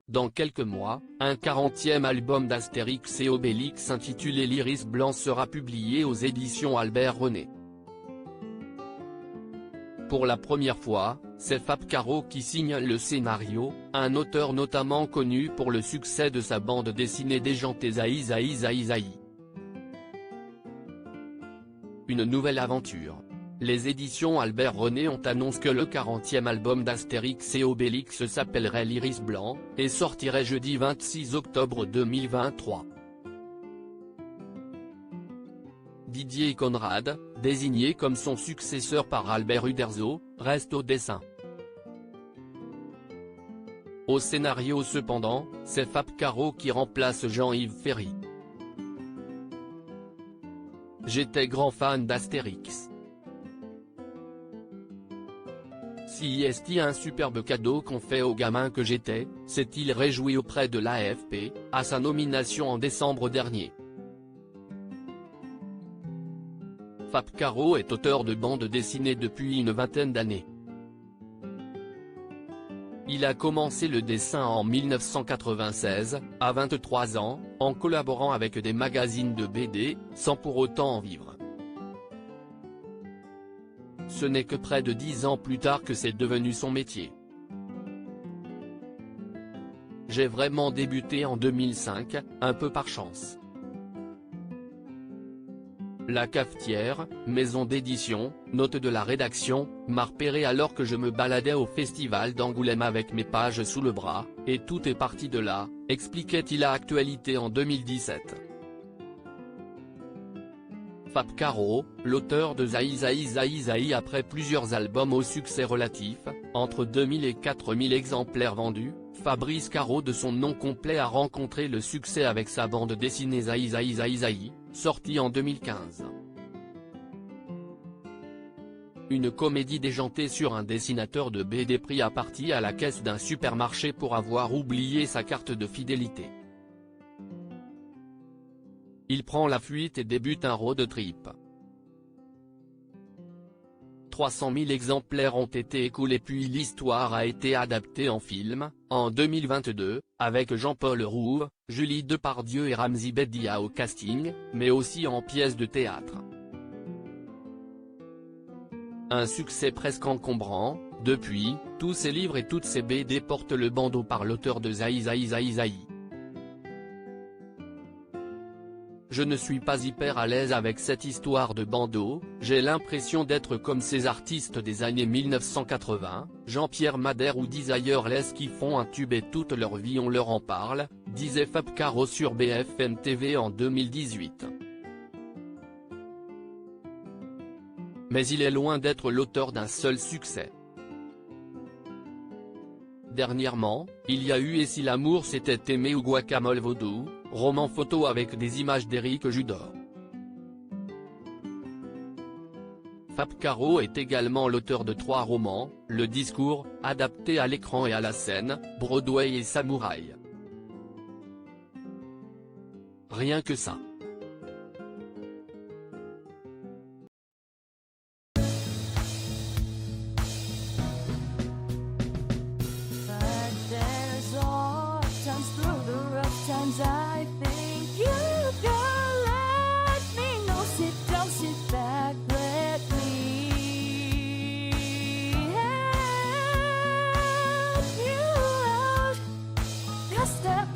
dans quelques mois, un 40e album d'Astérix et Obélix intitulé L'Iris Blanc sera publié aux éditions Albert René. Pour la première fois, c'est Fab Caro qui signe le scénario, un auteur notamment connu pour le succès de sa bande dessinée déjantée Zaï Zaï Zaï Zaï. Une nouvelle aventure. Les éditions Albert René ont annoncé que le 40e album d'Astérix et Obélix s'appellerait L'Iris Blanc, et sortirait jeudi 26 octobre 2023. Didier Conrad, désigné comme son successeur par Albert Uderzo, reste au dessin. Au scénario cependant, c'est Fab Caro qui remplace Jean-Yves Ferry. J'étais grand fan d'Astérix. Si est un superbe cadeau qu'on fait aux gamins que j'étais, s'est-il réjoui auprès de l'AFP, à sa nomination en décembre dernier. Fab Caro est auteur de bandes dessinées depuis une vingtaine d'années. Il a commencé le dessin en 1996, à 23 ans, en collaborant avec des magazines de BD, sans pour autant en vivre. Ce n'est que près de 10 ans plus tard que c'est devenu son métier. J'ai vraiment débuté en 2005, un peu par chance. La Cafetière, maison d'édition, note de la rédaction, m'a repéré alors que je me baladais au festival d'Angoulême avec mes pages sous le bras, et tout est parti de là, expliquait-il à Actualité en 2017. Fab Caro, l'auteur de Zaï Zaï Zaï Zaï après plusieurs albums au succès relatif, entre 2000 et 4000 exemplaires vendus, Fabrice Caro de son nom complet a rencontré le succès avec sa bande dessinée Zaï Zaï Zaï Zaï, sortie en 2015. Une comédie déjantée sur un dessinateur de BD pris à partie à la caisse d'un supermarché pour avoir oublié sa carte de fidélité. Il prend la fuite et débute un road trip. 300 000 exemplaires ont été écoulés puis l'histoire a été adaptée en film, en 2022, avec Jean-Paul Rouve, Julie Depardieu et Ramzy Bedia au casting, mais aussi en pièce de théâtre. Un succès presque encombrant, depuis, tous ces livres et toutes ces BD portent le bandeau par l'auteur de Zaï Zaï Zaï Zaï. Je ne suis pas hyper à l'aise avec cette histoire de bandeau, j'ai l'impression d'être comme ces artistes des années 1980, Jean-Pierre Madère ou Desireless qui font un tube et toute leur vie on leur en parle, disait Fab Caro sur BFM TV en 2018. Mais il est loin d'être l'auteur d'un seul succès. Dernièrement, il y a eu Et si l'amour s'était aimé ou Guacamole Vaudou, roman photo avec des images d'Éric Judor. Fab Caro est également l'auteur de 3 romans, Le Discours, adapté à l'écran et à la scène, Broadway et Samouraï. Rien que ça. I think you can let me know. Sit down, sit back, let me help you out. Just step